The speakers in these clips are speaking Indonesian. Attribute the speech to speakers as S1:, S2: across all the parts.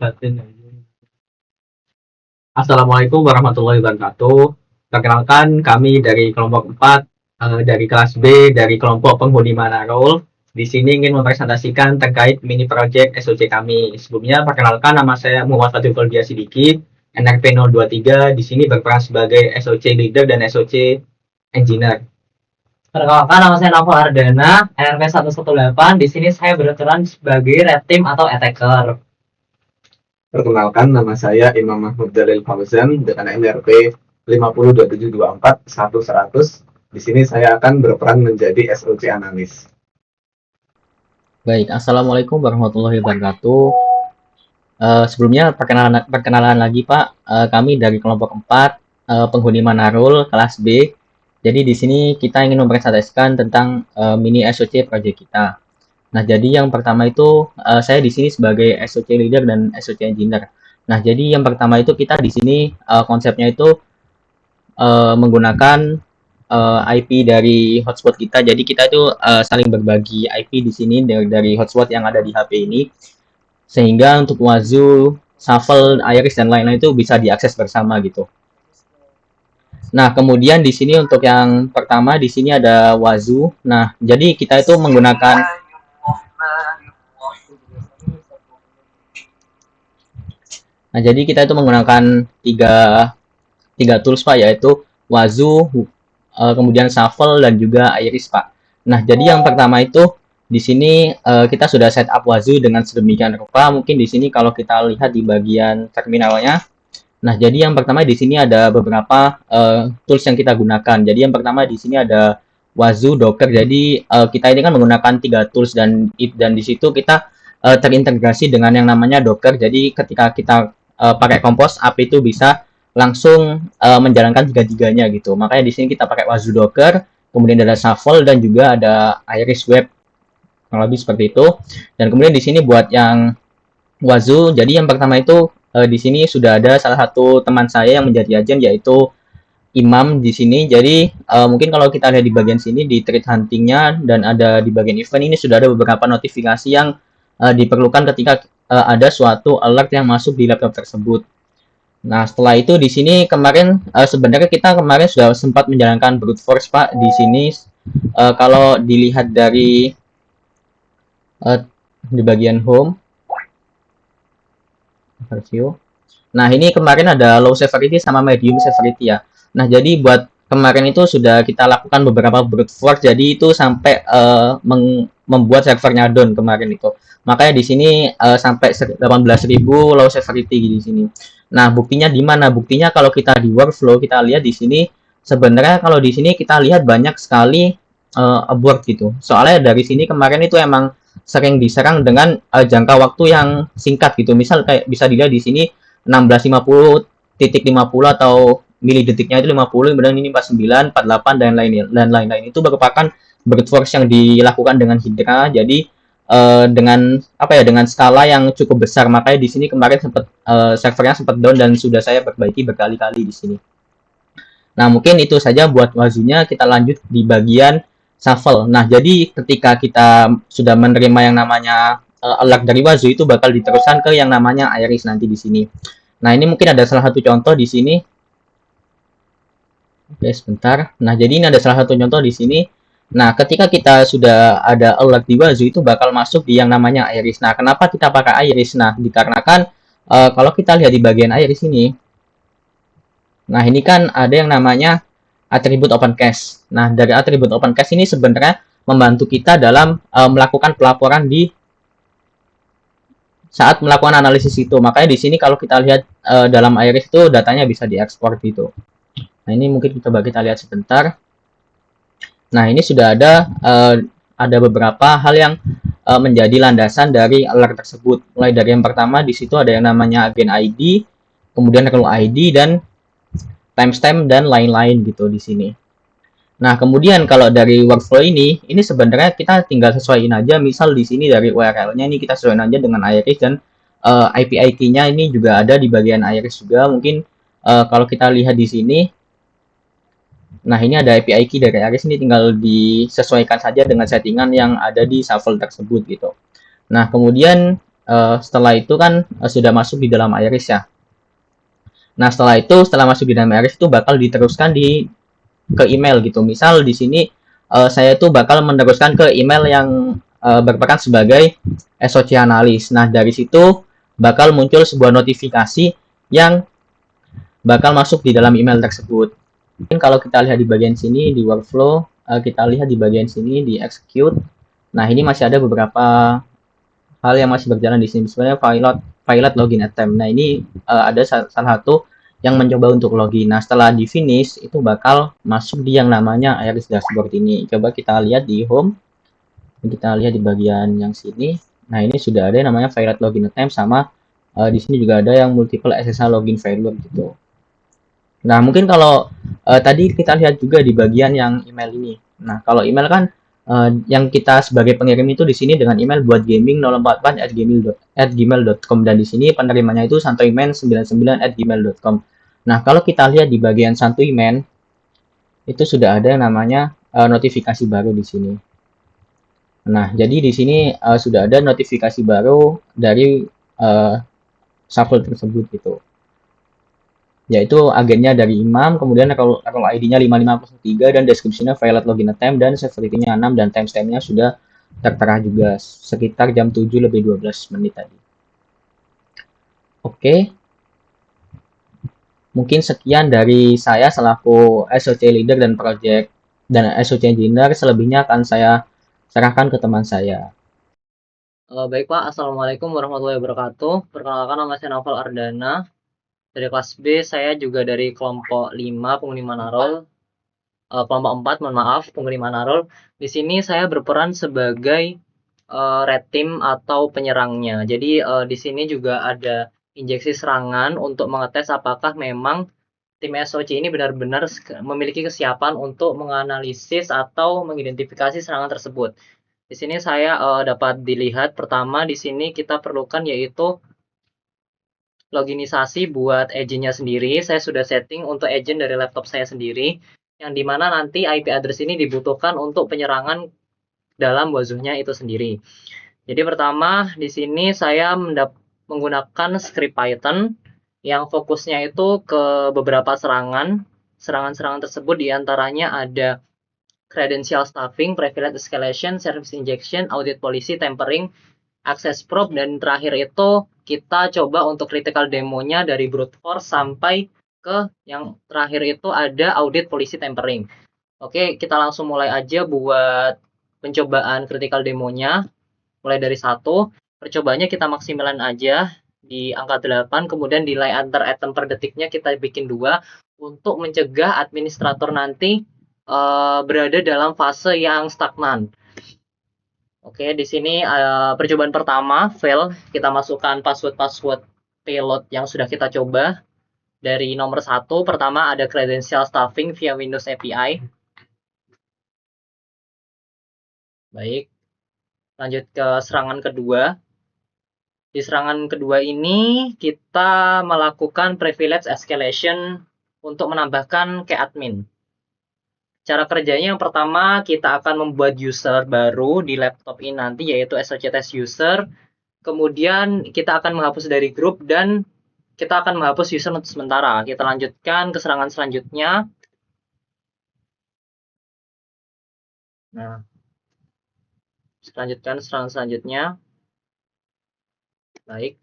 S1: batin. Assalamualaikum warahmatullahi wabarakatuh. Perkenalkan kami dari kelompok 4 dari kelas B dari kelompok penghuni Manarul. Di sini ingin mempresentasikan terkait mini project SOC kami. Sebelumnya perkenalkan, nama saya Muhammad Fadil Kolbia Sidiki, NRP 023. Di sini berperan sebagai SOC leader dan SOC engineer.
S2: Perkenalkan, nama saya Nova Ardana, NRP 118. Di sini saya berperan sebagai red team atau attacker.
S3: Perkenalkan, nama saya Imam Mahmud Jalil Fauzan dengan NRP 5027241100. Di sini saya akan berperan menjadi SOC analis.
S4: Baik, Assalamualaikum warahmatullahi wabarakatuh. Sebelumnya perkenalan lagi Pak, kami dari kelompok 4 penghuni Manarul kelas B. Jadi di sini kita ingin mempresentasikan tentang mini SOC project kita. Nah, jadi yang pertama itu saya di sini sebagai SOC leader dan SOC engineer. Nah, jadi yang pertama itu kita di sini konsepnya itu menggunakan IP dari hotspot kita. Jadi kita itu saling berbagi IP di sini dari hotspot yang ada di HP ini, sehingga untuk Wazoo, Shuffle, Iris dan lain-lain itu bisa diakses bersama gitu. Nah, kemudian di sini untuk yang pertama di sini ada Wazoo. Nah, jadi kita itu menggunakan tiga tools Pak, yaitu Wazoo, kemudian Shuffle dan juga Iris Pak. Nah, jadi yang pertama itu di sini kita sudah set up Wazoo dengan sedemikian rupa. Mungkin di sini kalau kita lihat di bagian terminalnya. Nah, jadi yang pertama di sini ada beberapa tools yang kita gunakan. Jadi yang pertama di sini ada Wazoo Docker. Jadi kita ini kan menggunakan 3 tools dan di situ kita terintegrasi dengan yang namanya Docker. Jadi ketika kita pakai Compose, API itu bisa langsung menjalankan tiga-tiganya gitu. Makanya di sini kita pakai Wazoo Docker, kemudian ada Shuffle dan juga ada Iris Web. Kurang lebih seperti itu. Dan kemudian di sini buat yang Wazoo, jadi yang pertama itu di sini sudah ada salah satu teman saya yang menjadi agen, yaitu Imam di sini. Jadi mungkin kalau kita lihat di bagian sini di thread huntingnya dan ada di bagian event ini sudah ada beberapa notifikasi yang diperlukan ketika ada suatu alert yang masuk di laptop tersebut. Nah, setelah itu di sini kemarin sebenarnya kita kemarin sudah sempat menjalankan brute force Pak di sini. Kalau dilihat dari di bagian home, nah ini kemarin ada low severity sama medium severity ya. Nah, jadi buat kemarin itu sudah kita lakukan beberapa brute force, jadi itu sampai membuat servernya down kemarin itu. Makanya di sini sampai 18.000 low severity di sini. Nah, buktinya di mana? Buktinya kalau kita di workflow kita lihat di sini, sebenarnya kalau di sini kita lihat banyak sekali abort gitu. Soalnya dari sini kemarin itu emang sering diserang dengan jangka waktu yang singkat gitu. Misal kayak bisa dilihat di sini 1650.50 atau mili detiknya itu 50, kemudian ini 49, 48 dan lain-lain. Itu merupakan brute force yang dilakukan dengan Hydra. Jadi dengan dengan skala yang cukup besar. Makanya di sini kemarin sempat servernya sempat down dan sudah saya perbaiki berkali-kali di sini. Nah, mungkin itu saja buat Wazoo-nya. Kita lanjut di bagian Shuffle. Nah, jadi ketika kita sudah menerima yang namanya alert dari Wazoo, itu bakal diteruskan ke yang namanya Iris nanti di sini. Nah, ini mungkin ada salah satu contoh di sini. Oke, sebentar. Nah, jadi ini ada salah satu contoh di sini. Nah, ketika kita sudah ada alert di Wazoo, itu bakal masuk di yang namanya Iris. Nah, kenapa kita pakai Iris? Nah, dikarenakan kalau kita lihat di bagian Iris ini, nah ini kan ada yang namanya atribut open cache. Nah, dari atribut open cache ini sebenarnya membantu kita dalam melakukan pelaporan di saat melakukan analisis itu. Makanya di sini kalau kita lihat dalam Iris itu datanya bisa diekspor gitu. Nah, ini mungkin coba kita lihat sebentar. Nah, ini sudah ada beberapa hal yang menjadi landasan dari alert tersebut. Mulai dari yang pertama di situ ada yang namanya agen ID, kemudian rule ID dan timestamp dan lain-lain gitu di sini. Nah, kemudian kalau dari workflow ini sebenarnya kita tinggal sesuaiin aja. Misal di sini dari URL-nya ini kita sesuaiin aja dengan Iris dan IP key-nya ini juga ada di bagian Iris juga. Mungkin kalau kita lihat di sini, nah ini ada API key dari Iris, ini tinggal disesuaikan saja dengan settingan yang ada di Shuffle tersebut gitu. Nah, kemudian Setelah itu kan sudah masuk di dalam Iris ya. Nah, setelah masuk di dalam Iris itu bakal diteruskan ke email gitu. Misal di sini saya tuh bakal meneruskan ke email yang berperan sebagai SOC analis. Nah, dari situ bakal muncul sebuah notifikasi yang bakal masuk di dalam email tersebut. Mungkin kalau kita lihat di bagian sini di workflow, kita lihat di bagian sini di execute. Nah, ini masih ada beberapa hal yang masih berjalan di sini. Sebenarnya pilot login attempt. Nah, ini ada salah satu yang mencoba untuk login. Nah, setelah di finish itu bakal masuk di yang namanya Iris dashboard ini. Coba kita lihat di home. Kita lihat di bagian yang sini. Nah, ini sudah ada yang namanya pilot login attempt sama di sini juga ada yang multiple SSH login failure gitu. Nah, mungkin kalau tadi kita lihat juga di bagian yang email ini. Nah, kalau email kan yang kita sebagai pengirim itu di sini dengan email buat gaming 044@gmail.com dan di sini penerimanya itu santuimen99@gmail.com. Nah, kalau kita lihat di bagian santuimen itu sudah ada yang namanya notifikasi baru di sini. Nah, jadi di sini sudah ada notifikasi baru dari shuffle tersebut gitu. Yaitu agennya dari Imam, kemudian kalau ID-nya 5503 dan deskripsinya valid login attempt dan severity-nya 6 dan timestamp-nya sudah tertera juga sekitar jam 7 lebih 12 menit tadi. Oke. Mungkin sekian dari saya selaku SOC leader dan project dan SOC engineer, selebihnya akan saya serahkan ke teman saya.
S2: Baik Pak, Assalamualaikum warahmatullahi wabarakatuh. Perkenalkan nama saya Naufal Ardana. Dari kelas B, saya juga dari kelompok 5 penghuni Manarol. Kelompok 4, mohon maaf, penghuni Manarol. Di sini saya berperan sebagai red team atau penyerangnya. Jadi di sini juga ada injeksi serangan untuk mengetes apakah memang tim SOC ini benar-benar memiliki kesiapan untuk menganalisis atau mengidentifikasi serangan tersebut. Di sini saya dapat dilihat pertama di sini kita perlukan yaitu loginisasi buat agentnya sendiri. Saya sudah setting untuk agent dari laptop saya sendiri, yang dimana nanti IP address ini dibutuhkan untuk penyerangan dalam wazuhnya itu sendiri. Jadi pertama di sini saya menggunakan script Python yang fokusnya itu ke beberapa serangan. Serangan-serangan tersebut diantaranya ada credential stuffing, privilege escalation, service injection, audit policy, tampering, access probe, dan terakhir itu kita coba untuk critical demonya dari brute force sampai ke yang terakhir itu ada audit policy tampering. Oke, kita langsung mulai aja buat pencobaan critical demonya. Mulai dari 1, percobaannya kita maksimalkan aja di angka 8, kemudian nilai antar item per detiknya kita bikin 2 untuk mencegah administrator nanti berada dalam fase yang stagnan. Oke, di sini percobaan pertama fail. Kita masukkan password payload yang sudah kita coba. Dari nomor 1, pertama ada credential stuffing via Windows API. Baik, lanjut ke serangan kedua. Di serangan kedua ini kita melakukan privilege escalation untuk menambahkan key admin. Cara kerjanya yang pertama kita akan membuat user baru di laptop ini nanti yaitu SOC test user. Kemudian kita akan menghapus dari grup dan kita akan menghapus user untuk sementara. Kita lanjutkan ke serangan selanjutnya. Nah, lanjutkan serangan selanjutnya. Baik.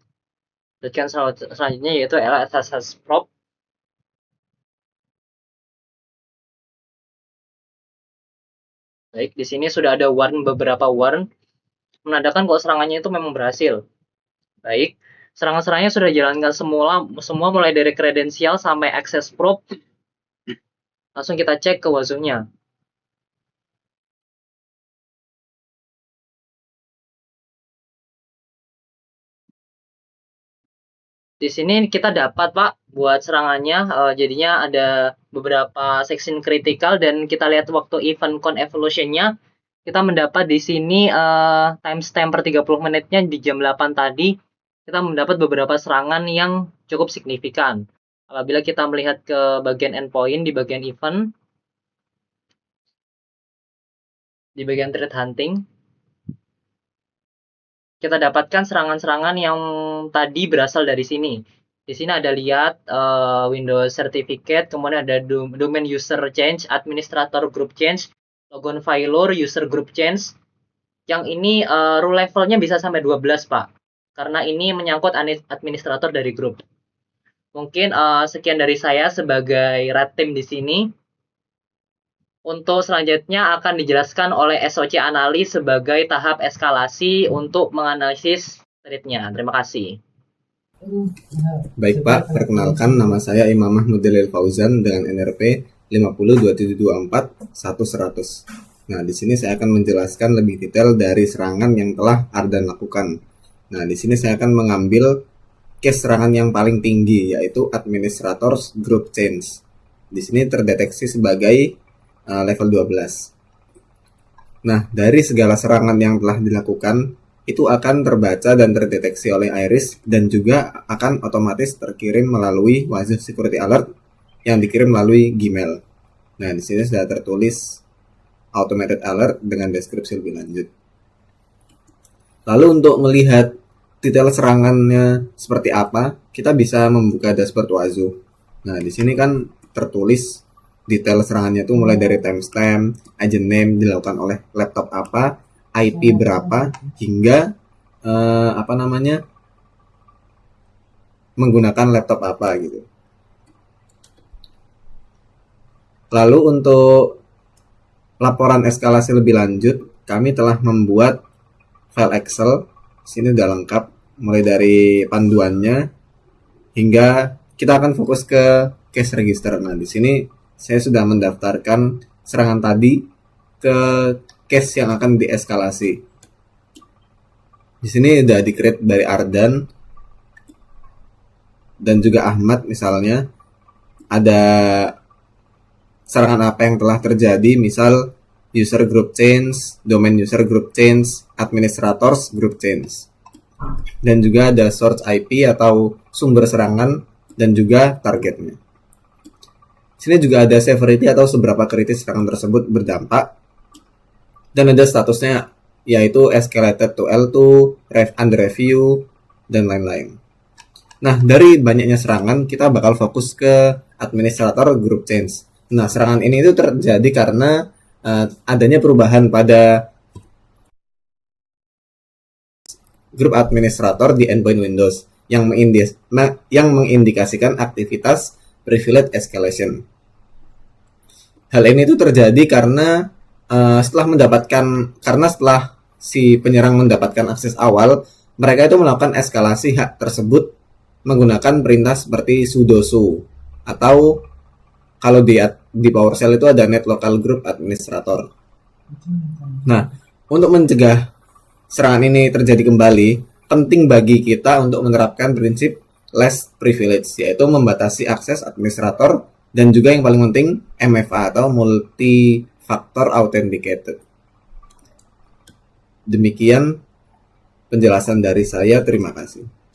S2: Lanjutkan selanjutnya yaitu LSS probe. Baik, di sini sudah ada beberapa warn menandakan kalau serangannya itu memang berhasil. Baik, serangan-serangannya sudah dijalankan semua mulai dari kredensial sampai access probe. Langsung kita cek ke wazuhnya. Di sini kita dapat Pak buat serangannya, jadinya ada beberapa section critical dan kita lihat waktu event con evolution-nya kita mendapat di sini timestamp per 30 menitnya di jam 8 tadi kita mendapat beberapa serangan yang cukup signifikan. Apabila kita melihat ke bagian endpoint di bagian event, di bagian threat hunting, kita dapatkan serangan-serangan yang tadi berasal dari sini. Di sini ada lihat Windows Certificate, kemudian ada domain user change, administrator group change, logon failure, user group change. Yang ini rule levelnya bisa sampai 12, Pak. Karena ini menyangkut administrator dari grup. Mungkin sekian dari saya sebagai red team di sini. Untuk selanjutnya akan dijelaskan oleh SOC analis sebagai tahap eskalasi untuk menganalisis thread-nya. Terima kasih.
S3: Baik Pak, perkenalkan nama saya Imam Mahmud Dalil Fauzan dengan NRP 5027241100. Nah, di sini saya akan menjelaskan lebih detail dari serangan yang telah Ardan lakukan. Nah, di sini saya akan mengambil case serangan yang paling tinggi, yaitu Administrators Group Change. Di sini terdeteksi sebagai level 12. Nah, dari segala serangan yang telah dilakukan, itu akan terbaca dan terdeteksi oleh Iris dan juga akan otomatis terkirim melalui Wazoo Security Alert yang dikirim melalui Gmail. Nah, di sini sudah tertulis automated alert dengan deskripsi lebih lanjut. Lalu untuk melihat detail serangannya seperti apa, kita bisa membuka dashboard Wazoo. Nah, di sini kan tertulis detail serangannya itu mulai dari timestamp, agent name dilakukan oleh laptop apa, IP berapa, hingga menggunakan laptop apa gitu. Lalu untuk laporan eskalasi lebih lanjut, kami telah membuat file Excel. Sini udah lengkap, mulai dari panduannya hingga kita akan fokus ke case register. Nah, di sini saya sudah mendaftarkan serangan tadi ke case yang akan dieskalasi. Di sini udah di-create dari Ardan dan juga Ahmad misalnya. Ada serangan apa yang telah terjadi, misal user group change, domain user group change, administrators group change. Dan juga ada source IP atau sumber serangan dan juga targetnya. Sini juga ada severity atau seberapa kritis serangan tersebut berdampak. Dan ada statusnya, yaitu escalated to L2, under review, dan lain-lain. Nah, dari banyaknya serangan, kita bakal fokus ke administrator group change. Nah, serangan ini itu terjadi karena adanya perubahan pada grup administrator di endpoint Windows yang mengindikasikan aktivitas privilege escalation. Hal ini itu terjadi karena setelah si penyerang mendapatkan akses awal, mereka itu melakukan eskalasi hak tersebut menggunakan perintah seperti sudo su, atau kalau di PowerShell itu ada net local group administrator. Nah, untuk mencegah serangan ini terjadi kembali, penting bagi kita untuk menerapkan prinsip less privilege, yaitu membatasi akses administrator dan juga yang paling penting MFA atau multi factor authenticated. Demikian penjelasan dari saya, terima kasih.